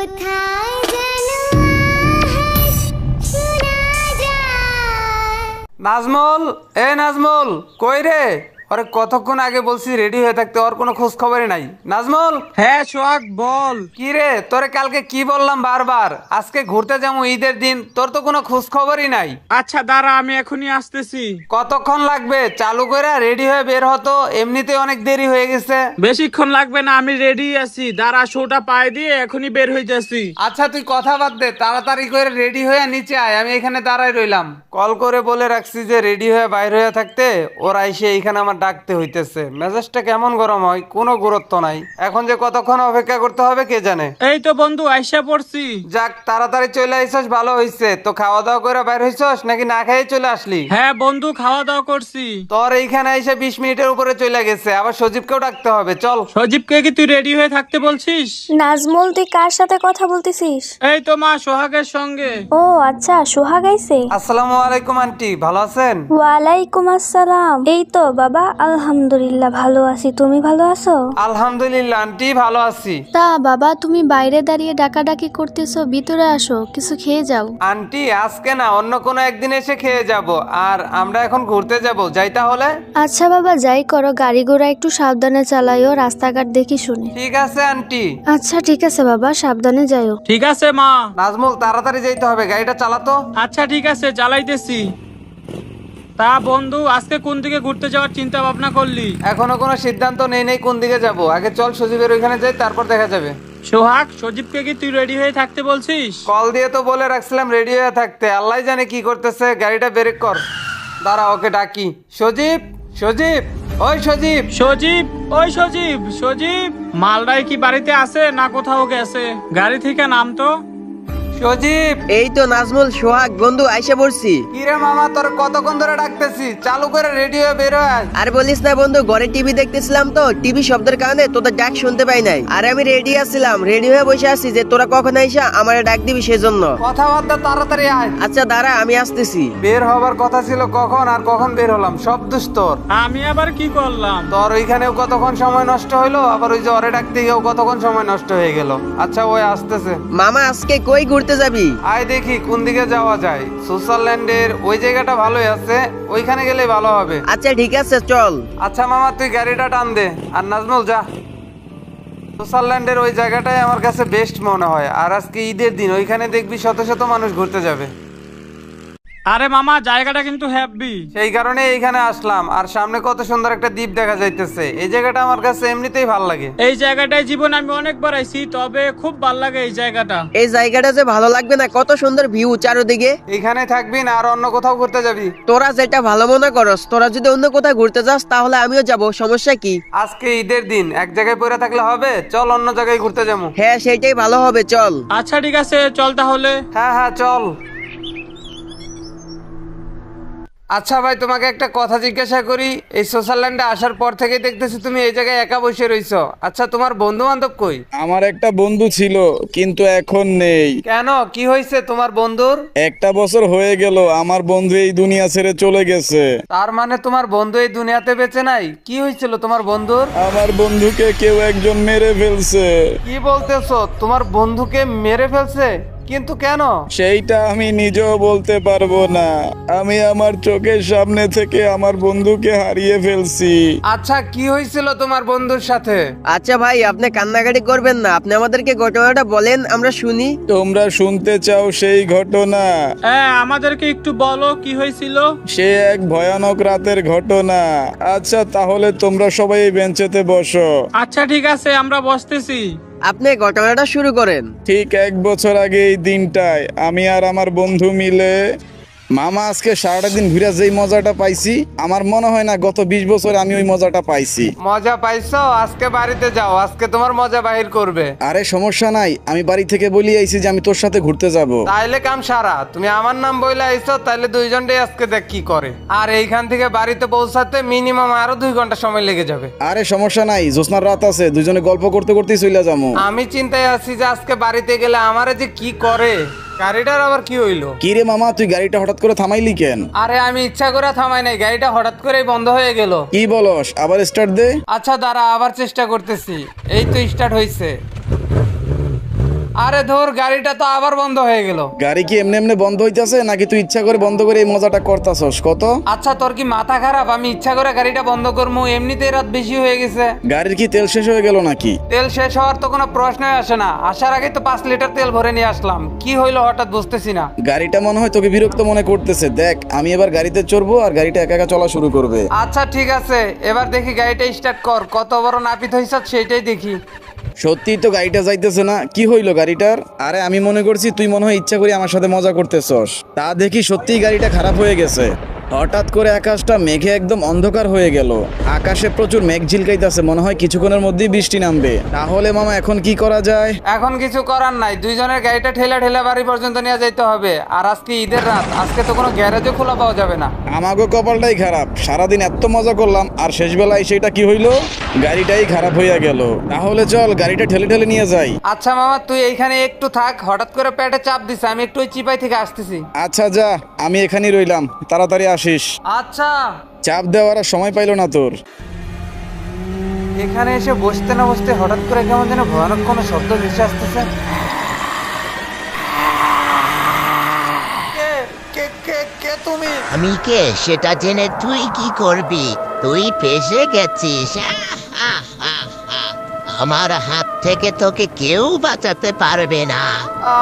কোথায় যেন আওয়াজ শোনা যায়। নাজমুল, এ নাজমুল, কই রে? আরে কতক্ষণ আগে বলছি রেডি হয়ে থাকতে, ওর কোনো খোঁজ খবরই নাই। নাজমুল, হ্যাঁ সোহাগ বল। কি রে, তোরে কালকে কি বললাম বারবার, আজকে ঘুরতে যাবো ঈদের দিন, তোর তো কোনো খোঁজ খবরই নাই। আচ্ছা দাঁড়া, আমি এখনই আসতেছি। কতক্ষণ লাগবে? চালু করে রেডি হয়ে বের হতো, এমনিতে অনেক দেরি হয়ে গেছে। বেশিক্ষণ লাগবে না, আমি রেডি আছি। দাঁড়া, শোটা পায়ে দিয়ে এখনই বের হয়ে যাচ্ছি। আচ্ছা তুই কথা বাদ দে, তাড়াতাড়ি করে রেডি হয়ে নিচে আয়, আমি এখানে দাঁড়াই রইলাম। কল করে বলে রাখছি যে রেডি হয়ে বাইরে হয়ে থাকতে, ওরা এসে এইখানে আমার ডাকতে হইতেছে। মেজাজটা কেমন গরম হয়, কোনো গুরুত্ব নাই। এখন যে কতক্ষণ অপেক্ষা করতে হবে কে জানে। এই তো বন্ধু আইসা পড়ছি। যাক, তাড়াতাড়ি চলে আইসস, ভালো হইছে। তো খাওয়া দাওয়া করে বাইর হইছস নাকি না খেয়ে চলে আসলি? হ্যাঁ বন্ধু, খাওয়া দাওয়া করছি। তোর এইখানে এসে 20 মিনিটের উপরে চলে গেছে, আবার সজীবকেও ডাকতে হবে, চল। সজীবকে কি তুই রেডি হয়ে থাকতে বলছিস? নাজমুল, তুই কার সাথে কথা বলতেছিস? এই তো মা, সোহাগের সঙ্গে। ও আচ্ছা, সোহাগ আইছে। আসসালামু আলাইকুম আন্টি, ভালো আছেন? ওয়ালাইকুম আসসালাম। এই তো বাবা, আলহামদুলিল্লাহ ভালো আছি। তুমি ভালো আছো? আলহামদুলিল্লাহ আন্টি, ভালো আছি। তা বাবা, তুমি বাইরে দাঁড়িয়ে ডাকাডাকি করতেছো, ভিতরে আসো, কিছু খেয়ে যাও। আন্টি আজকে না, অন্য কোনো একদিন এসে খেয়ে যাব। আর আমরা এখন ঘুরতে যাব, যাই তাহলে? আচ্ছা বাবা, যাই করো, গাড়ি ঘোড়া একটু সাবধানে চালাইও, রাস্তাঘাট দেখি শুনে। ঠিক আছে আন্টি। আচ্ছা ঠিক আছে বাবা, সাবধানে যাইও। ঠিক আছে মা। নাজমুল, তাড়াতাড়ি যাইতে হবে, গাড়িটা চালাতো। আচ্ছা ঠিক আছে, চালাইতেছি। তা বন্ধু, আজকে কোন দিকে ঘুরতে যাওয়ার চিন্তা ভাবনা করলি? এখনো কোনো সিদ্ধান্ত নেই কোন দিকে যাব। আগে চল সজীবের ওইখানে যাই, তারপর দেখা যাবে। সোহাগ, সজীবকে কি তুই রেডি হয়ে থাকতে বলছিস? কল দিয়ে তো বলে রাখছিলাম রেডি হয়ে থাকতে, আল্লাহ জানে কি করতেছে। গাড়িটা ব্রেক কর, দাঁড়া ওকে ডাকি। সজীব, সজীব, ওই সজীব। সজীব, ওই সজীব, সজীব। মালদায় কি বাড়িতে আছে না কোথাও গেছে? গাড়ি থেকে নাম তো। সজীব, এই তো নাজমুল, সোহাগ বন্ধু আইসা পড়ছি। কিরে মামা, তোর কতক্ষণ ধরে ডাকতেছি, চালু করে রেডি হয়ে বের হয়। আর বলিস না বন্ধু, ঘরে টিভি দেখতেছিলাম তো, টিভি শব্দের কারণে তোদের ডাক শুনতে পাই নাই। আর আমি রেডি আছিলাম, রেডি হয়ে বসে আছি যে তোরা কখন আইসা আমার ডাক দিবি সেজন্য। কথাবার্তা তাড়াতাড়ি আয়। আচ্ছা দাঁড়া, আমি আসতেছি। বের হবার কথা ছিল কখন, আর কখন বের হলাম, সব দোষ তোর। আমি আবার কি করলাম? তোর ওইখানেও কতক্ষণ সময় নষ্ট হইলো, আবার ওই যে ওরে ডাকতে গিয়েও কতক্ষণ সময় নষ্ট হয়ে গেল। আচ্ছা ওই আসতেছে। মামা আজকে কই ঘুরতে যাবি? আয় দেখি কোন দিকে যাওয়া যায়। সুইজারল্যান্ডের ওই জায়গাটা ভালোই আছে, ওইখানে গেলে ভালো হবে। আচ্ছা ঠিক আছে চল। আচ্ছা মামা, তুই গাড়িটা টান দে, আর নাজমুল যা। সুইজারল্যান্ডের ওই জায়গাটাই আমার কাছে বেস্ট মনে হয়। আর আজকে ঈদের দিন, ওইখানে দেখবি শত শত মানুষ ঘুরতে যাবে। আরে মামা, জায়গাটা কিন্তু হ্যাপি। সেই কারণে এইখানে আসলাম। আর সামনে কত সুন্দর একটা দ্বীপ দেখা যাইতেছে। এই জায়গাটা আমার কাছে এমনিতেই ভালো লাগে। এই জায়গাটায় জীবন আমি অনেকবার আইছি, তবে খুব ভাল লাগে এই জায়গাটা। এই জায়গাটা যে ভালো লাগবে না, কত সুন্দর ভিউ চারদিকে। এইখানে থাকবি না আর অন্য কোথাও ঘুরতে যাবি? তোরা যেটা ভালো মনে করস, তোরা যদি অন্য কোথাও ঘুরতে যাস তাহলে আমিও যাব, সমস্যা কি? আজকে ঈদের দিন, এক জায়গায় পড়ে থাকলে হবে? চল অন্য জায়গায় ঘুরতে যাবো। হ্যাঁ সেটাই ভালো হবে, চল। আচ্ছা ঠিক আছে, চল তাহলে। হ্যাঁ হ্যাঁ চল। আচ্ছা ভাই, তোমাকে একটা কথা জিজ্ঞাসা করি। এই সুইজারল্যান্ডে আসার পর থেকে দেখতেছি তুমি এই জায়গায় একা বসে রইছো। আচ্ছা তোমার বন্ধু বান্ধব কই? আমার একটা বন্ধু ছিল, কিন্তু এখন নেই। কেন, কি হয়েছে তোমার বন্ধুর? একটা বছর হয়ে গেল আমার বন্ধু এই দুনিয়া ছেড়ে চলে গেছে। তার মানে তোমার বন্ধু এই দুনিয়াতে বেঁচে নাই? কি হয়েছিল তোমার বন্ধুর? আমার বন্ধুকে কেউ একজন মেরে ফেলছে। কি বলতেছো, তোমার বন্ধুকে মেরে ফেলছে? কিন্তু কেন? সেইটা আমি নিজেও বলতে পারবো না। আমি আমার চোখের সামনে থেকে আমার বন্ধুকে হারিয়ে ফেলছি। আচ্ছা কি হয়েছিল তোমার বন্ধুর সাথে? আচ্ছা ভাই, আপনি কান্নাকাটি করবেন না, আপনি আমাদেরকে ঘটনাটা বলেন, আমরা শুনি। তোমরা শুনতে চাও সেই ঘটনা? হ্যাঁ, আমাদেরকে একটু বলো কি হয়েছিল। সে এক ভয়ানক রাতের ঘটনা। আচ্ছা তাহলে তোমরা সবাই এই বেঞ্চেতে বসো। আচ্ছা ঠিক আছে, আমরা বসতেছি। আপনি ঘটনাটা শুরু করেন। ঠিক 1 বছর আগে এই দিনটায় আমি আর আমার বন্ধু মিলে মামা আজকে সারাটা দিন ঘুরে যেই মজাটা পাইছি, আমার মনে হয় না গত 20 বছর আমি ওই মজাটা পাইছি। মজা পাইছো? আজকে বাড়িতে যাও, আজকে তোমার মজা বাহির করবে। আরে সমস্যা নাই, আমি বাড়ি থেকে বলি আইছি যে আমি তোর সাথে ঘুরতে যাব। তাইলে কাম সারা। তুমি আমার নাম বইলে আইছো, তাইলে দুইজনটাই আজকে দেখ কি করে। আর এইখান থেকে বাড়িতে পৌঁছাতে মিনিমাম আরো 2 ঘন্টা সময় লেগে যাবে। আরে সমস্যা নাই, জ্যোৎস্নার রাত আছে, দুজনে গল্প করতে করতেই চলে যাবো। আমি চিন্তায় আছি যে আজকে বাড়িতে গেলে আমারে যে কি করে। গাড়িটার আবার কি হইলো? কি রে মামা, তুই গাড়িটা হঠাৎ করে থামাইলি কেন? আরে আমি ইচ্ছা করে থামাই নাই, গাড়িটা হঠাৎ করেই বন্ধ হয়ে গেল। কি বলস? আবার স্টার্ট দে। আচ্ছা দাঁড়া, আবার চেষ্টা করতেছি। এই তো স্টার্ট হইছে। আরে ধর, গাড়িটা তো আবার বন্ধ হয়ে গেল। গাড়ি কি এমনি এমনি বন্ধ হইতাছে নাকি তুই ইচ্ছা করে বন্ধ করে এই মজাটা করতাছস কত? আচ্ছা, তোর কি মাথা খারাপ? আমি ইচ্ছা করে গাড়িটা বন্ধ করবো? এমনিতেই রাত বেশি হয়ে গেছে। গাড়ির কি তেল শেষ হয়ে গেল নাকি? তেল শেষ হওয়ার তো কোনো প্রশ্নই আসে না। আসার আগে তো 5 লিটার তেল ভরে নিয়ে আসলাম। কি হইলো হঠাৎ বুঝতেছি না। গাড়িটা মনে হয় তোকে বিরক্ত মনে করতেছে। দেখ, আমি এবার গাড়িতে চড়বো আর গাড়িটা একা একা চলা শুরু করবে। আচ্ছা ঠিক আছে, এবার দেখি গাড়িটা স্টার্ট কর। কত বড় নাপিত হইছ সেইটাই দেখি। সত্যিই তো গাড়িটা যাইতেছে না। কি হইলো গাড়িটার? আরে আমি মনে করছি তুই মনে হয় ইচ্ছা করে আমার সাথে মজা করতেছস। তা দেখি সত্যিই গাড়িটা খারাপ হয়ে গেছে। হঠাৎ করে আকাশটা মেঘে একদম অন্ধকার হয়ে গেল। আকাশে প্রচুর মেঘ ঝিলকাইতেছে, মনে হয় কিছুক্ষণের মধ্যেই বৃষ্টি নামবে। তাহলে মামা এখন কি করা যায়? এখন কিছু করার নাই, দুইজনের গাড়িটা ঠেলা ঠেলা বাড়ি পর্যন্ত নিয়ে যাইতে হবে। আর আজকে ঈদের রাত, আজকে তো কোনো গ্যারেজও খোলা পাওয়া যাবে না। আমাগো কপালটাই খারাপ, সারাদিন এত মজা করলাম আর শেষ বেলায় সেটা কি হইলো? গাড়িটাই খারাপ হইয়া গেল। তাহলে চল গাড়িটা ঠেলে ঠেলে নিয়ে যাই। আচ্ছা মামা, তুই এইখানে একটু থাক। হঠাৎ করে পেটে চাপ দিছে, আমি একটু ওই চিপাই থেকে আসতেছি। আচ্ছা যা, আমি এখানেই রইলাম, তাড়াতাড়ি আসিস। আচ্ছা। চাপ দেওয়ার আর সময় পাইলো না তোর। এখানে এসে বসতে না বসতে হঠাৎ করে কেমন যেন ভয়ানক কোনো শব্দ ভেসে আসতেছে। কে তুমি? আমি কে সেটা জেনে তুই কি করবি? তুই ফেসে গেছিস। আমার হাত থেকে তোকে কেউ বাঁচাতে পারবে না।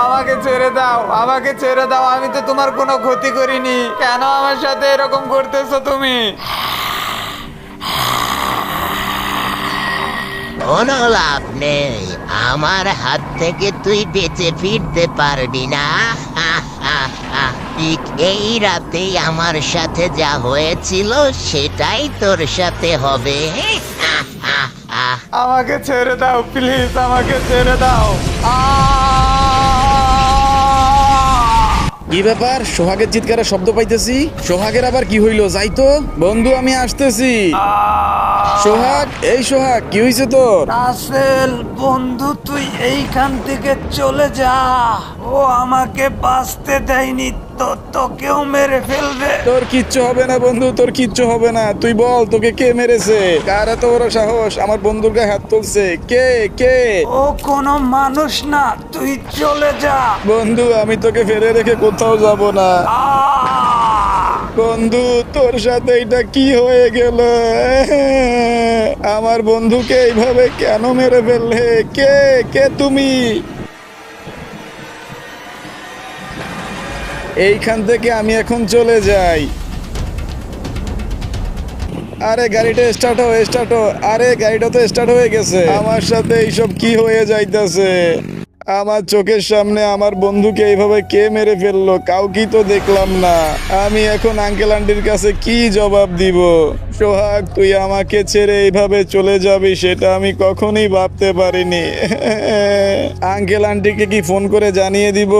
আমাকে ছেড়ে দাও, আমাকে ছেড়ে দাও। আমি তো তোমার কোনো ক্ষতি করিনি। কেন আমার সাথে এরকম করতেছো তুমি? কোনো লাভ নেই, আমার হাত থেকে তুই বেঁচে ফিরতে পারবি না। ঠিক এই রাতেই আমার সাথে যা হয়েছিল সেটাই তোর সাথে হবে। আমাকে ছেড়ে দাও প্লিজ, আমাকে ছেড়ে দাও। কি ব্যাপার? সোহাগের চিৎকারের শব্দ পাইতেছি। সোহাগের আবার কি হইলো? যাই তো বন্ধু, আমি আসতেছি। সোহাগ, এই সোহাগ, কি হয়েছে তোর? রাসেল বন্ধু, তুই এইখান থেকে চলে যা। ও আমাকে বাঁচতে দেয়নি, তো তোকেও মেরে ফেলবে। তোর কিচ্ছু হবে না বন্ধু, তোর কিচ্ছু হবে না। তুই বল, তোকে কে মেরেছে? কার এত বড় সাহস আমার বন্ধুর গায়ে হাত তুলছে? কে কে? ও কোনো মানুষ না, তুই চলে যা। বন্ধু, আমি তোকে ফেলে রেখে কোথাও যাব না। বন্ধু, তোর সাথে এটা কি হয়ে গেল? আমার বন্ধুকে এইভাবে কেন মেরে ফেললে? কে কে তুমি? এইখান থেকে আমি এখন চলে যাই। আরে গাড়িটা স্টার্ট হো, স্টার্ট হো। আরে গাড়িটা তো স্টার্ট হয়ে গেছে। আমার সাথে এইসব কি হয়ে যাইতেছে? আমার চোখের সামনে আমার বন্ধুকে এইভাবে কে মেরে ফেললো? কাউকেই তো দেখলাম না। আমি এখন আঙ্কেল আন্টির কাছে কি জবাব দিব? সোহাগ, তুই আমাকে ছেড়ে এইভাবে চলে যাবি সেটা আমি কখনোই ভাবতে পারিনি। আঙ্কেল আন্টিকে কি ফোন করে জানিয়ে দিব?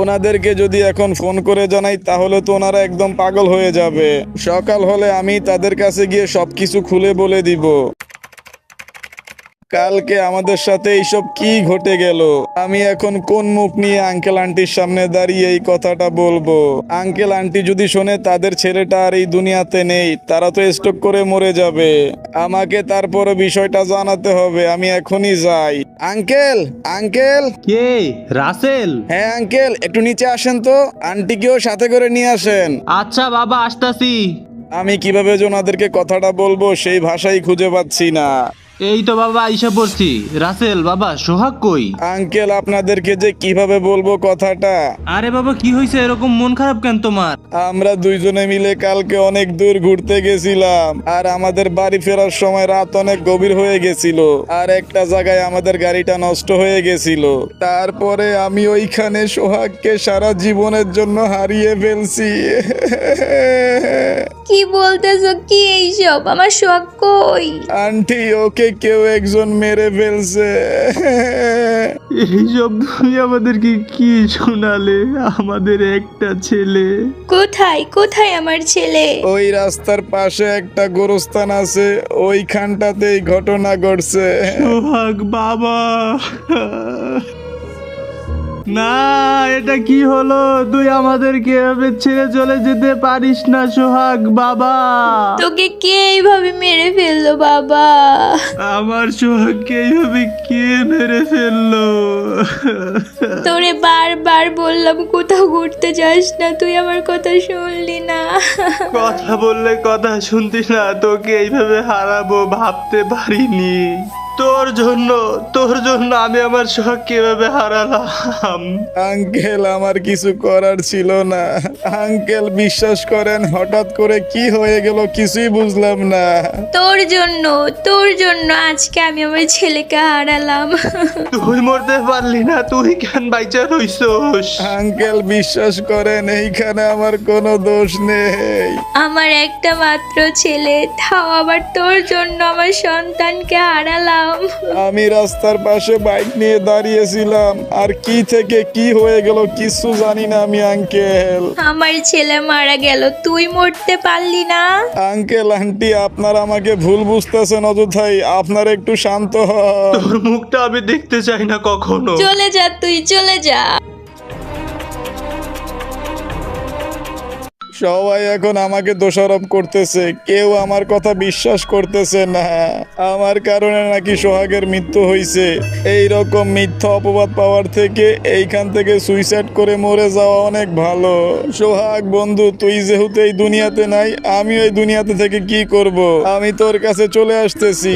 ওনাদেরকে যদি এখন ফোন করে জানাই তাহলে তো ওনারা একদম পাগল হয়ে যাবে। সকাল হলে আমি তাদের কাছে গিয়ে সবকিছু খুলে বলে দিব। কালকে আমাদের সাথে এইসব কি ঘটে গেল? আমি এখন কোন মুখ নিয়ে আঙ্কেল আন্টির সামনে দাঁড়িয়ে এই কথাটা বলবো? আঙ্কেল আন্টি যদি শোনে তাদের ছেলেটা আর এই দুনিয়াতে নেই, তারা তো স্ট্রোক করে মরে যাবে। আমাকে তারপরে বিষয়টা জানাতে হবে। আমি এখনই যাই। Uncle, uncle. কে? রাসেল? হ্যাঁ আঙ্কেল, একটু নিচে আসেন তো। আন্টিকেও সাথে করে নিয়ে আসেন। আচ্ছা বাবা, আসতাছি। আমি কিভাবে যে ওনাদেরকে কথাটা বলবো সেই ভাষাই খুঁজে পাচ্ছি না। এই তো বাবা আইসা পড়ছি। রাসেল বাবা, সোহাগ কই? আঙ্কেল, আপনাদেরকে যে কিভাবে বলবো কথাটা। আরে বাবা, কি হয়েছে? এরকম মন খারাপ কেন তোমার? আমরা দুইজনে মিলে কালকে অনেক দূর ঘুরতে গেছিলাম আর আমাদের বাড়ি ফেরার সময় রাত অনেক গভীর হয়ে গেছিল আর একটা জায়গায় আমাদের গাড়িটা নষ্ট হয়ে গেছিল। তারপরে আমি ওইখানে সোহাগকে সারা জীবনের জন্য হারিয়ে ফেলছি। কি বলতেছো? কি এইসব? আমার শখ কই? আন্টি, ওকে কেউ একজন মেরে ফেলছে। এইসব তুমি আমাদেরকে কি শোনালে? আমাদের একটা ছেলে। কোথায় কোথায় আমার ছেলে? ওই রাস্তার পাশে একটা গোরস্থান আছে, ওইখানটাতেই ঘটনা ঘটছে। সোহাগ বাবা। না, এটা কি হলো? তুই আমাদেরকে এভাবে ছেড়ে চলে যেতে পারিস না সোহাগ বাবা। তোকে কে এইভাবে মেরে ফেললো বাবা? আমার সোহাগকে এইভাবে কে মেরে ফেললো? তোরে বারবার বললাম কোথাও ঘুরতে যাস না, তুই আমার কথা শুনলি না। কথা বললে কথা শুনতি না? তোকে এইভাবে হারাবো ভাবতে পারিনি। তোর জন্য আমি আমার সোহাগকে এভাবে হারালাম। আঙ্কেল, আমার কিছু করার ছিল না। আঙ্কেল বিশ্বাস করেন, হঠাৎ করে কি হয়ে গেল কিছুই বুঝলাম না। তোর জন্য আজকে আমি আমার ছেলেকে হারালাম। তুই মরতে পারলি না, তুই কেন বাইচা রইছস? আঙ্কেল বিশ্বাস করেন, এইখানে আমার কোনো দোষ নেই। আমার একটা মাত্র ছেলে, তাও আবার তোর জন্য আমার সন্তানকে হারালাম। আমি রাস্তার পাশে বাইক নিয়ে দাঁড়িয়েছিলাম, আর কি থেকে কি হয়ে গেল কিছু জানি না আমি আঙ্কেল। আমার ছেলে মারা গেল, তুই মরতে পারলি না। আঙ্কেল আন্টি, আপনারা আমাকে ভুল বুঝতেছেন অযথাই। আপনারা একটু শান্ত হন। তোর মুখটা আমি দেখতে চাই না কখনো। চলে যা, তুই চলে যা। সবাই এখন আমাকে দোষারোপ করতেছে, কেউ আমার কথা বিশ্বাস করতেছে না। আমার কারণে নাকি সোহাগের মৃত্যু হয়েছে। এই রকম মিথ্যা অপবাদ পাওয়ার থেকে এইখান থেকে সুইসাইড করে মরে যাওয়া অনেক ভালো। সোহাগ বন্ধু, তুই যেহেতু এই দুনিয়াতে নাই, আমি ওই দুনিয়াতে থেকে কি করব? আমি তোর কাছে চলে আসতেছি।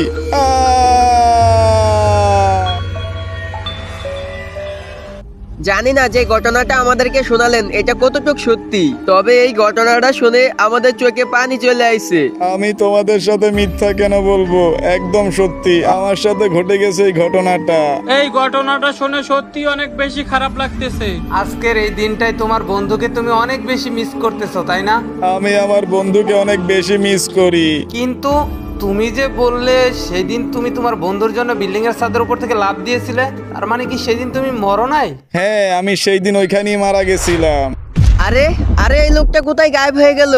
জানি না যে ঘটনাটা আমাদেরকে শোনালেন এটা কতটুকু সত্যি, তবে এই ঘটনাটা শুনে আমাদের চোখে পানি চলে আইছে। আমি তোমাদের সাথে মিথ্যা কেন বলবো? একদম সত্যি, আমার সাথে ঘটে গেছে এই ঘটনাটা। এই ঘটনাটা শুনে সত্যি অনেক বেশি খারাপ লাগতেছে। আজকের এই দিনটাই তোমার বন্ধুকে তুমি অনেক বেশি মিস করতেছো, তাই না? আমি আমার বন্ধুকে অনেক বেশি মিস করি। কিন্তু তুমি যে বললে সেদিন তুমি তোমার বন্ধুর জন্য বিল্ডিং এর ছাদের উপর থেকে লাফ দিয়েছিলে, তার মানে কি সেদিন তুমি মরো নাই? হ্যাঁ, আমি সেই দিন ওইখানেই মারা গেছিলাম। আরে আরে এই লোকটা কোথায় গায়েব হয়ে গেল?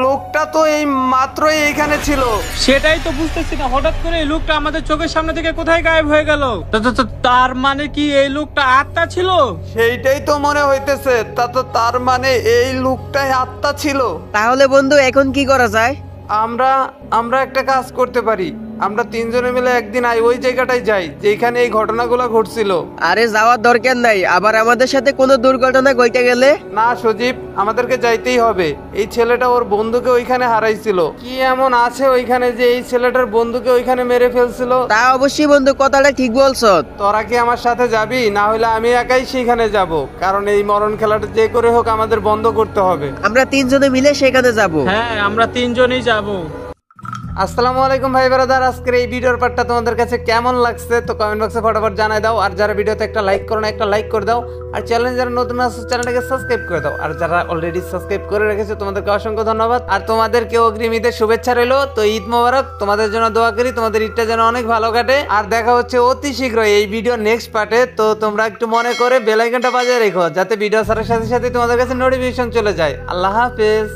লোকটা তো এই মাত্রই এইখানে ছিল। সেটাই তো বুঝতেছি না, হঠাৎ করে এই লোকটা আমাদের চোখের সামনে থেকে কোথায় গায়েব হয়ে গেল? তার মানে কি এই লোকটা আত্মা ছিল? সেইটাই তো মনে হইতেছে। তার মানে এই লোকটাই আত্মা ছিল। তাহলে বন্ধু এখন কি করা যায়? আমরা একটা কাজ করতে পারি। আমরা তিনজনে মিলে একদিন ওই জায়গাটায় যাই যেখানে এই ঘটনাগুলো ঘটছিল। আরে যাওয়ার দরকার নাই, আবার আমাদের সাথে কোনো দুর্ঘটনা ঘটে গেলে? না সজীব, আমাদেরকে যাইতেই হবে। এই ছেলেটা ওর বন্ধুকে ওইখানে হারাইছিল। কি এমন আছে ওইখানে যে এই ছেলেটার বন্ধুকে ওইখানে মেরে ফেলছিল? তা অবশ্যই বন্ধু, কথাটা ঠিক বলছো। তোরা কি আমার সাথে যাবি? না হলে আমি একাই সেখানে যাব, কারণ এই মরণ খেলাটা যে করে হোক আমাদের বন্ধ করতে হবে। আমরা তিনজনে মিলে সেখানে যাব। হ্যাঁ, আমরা তিনজনই যাব। আসসালামু আলাইকুম ভাই ব্রাদার, আজকের এই ভিডিওর পার্টটা তোমাদের কাছে কেমন লাগছে তো কমেন্ট বক্সে ফটাফট জানাই দাও। আর যারা ভিডিওতে একটা লাইক করো না, একটা লাইক করে দাও। আর চ্যানেল যারা নতুন আছে চ্যানেলটাকে সাবস্ক্রাইব করে দাও। আর যারা অলরেডি সাবস্ক্রাইব করে রেখেছো তোমাদেরকে অসংখ্য ধন্যবাদ। আর তোমাদেরকে অগ্রিম ঈদের শুভেচ্ছা রইলো। তো ঈদ মোবারক, তোমাদের জন্য দোয়া করি তোমাদের ঈদটা যেন অনেক ভালো কাটে। আর দেখা হচ্ছে অতি শীঘ্রই এই ভিডিও নেক্সট পার্টে। তো তোমরা একটু মনে করে বেল আইকনটা বাজিয়ে রেখো, যাতে ভিডিও ছাড়ার সাথে সাথে তোমাদের কাছে নোটিফিকেশন চলে যায়। আল্লাহ হাফেজ।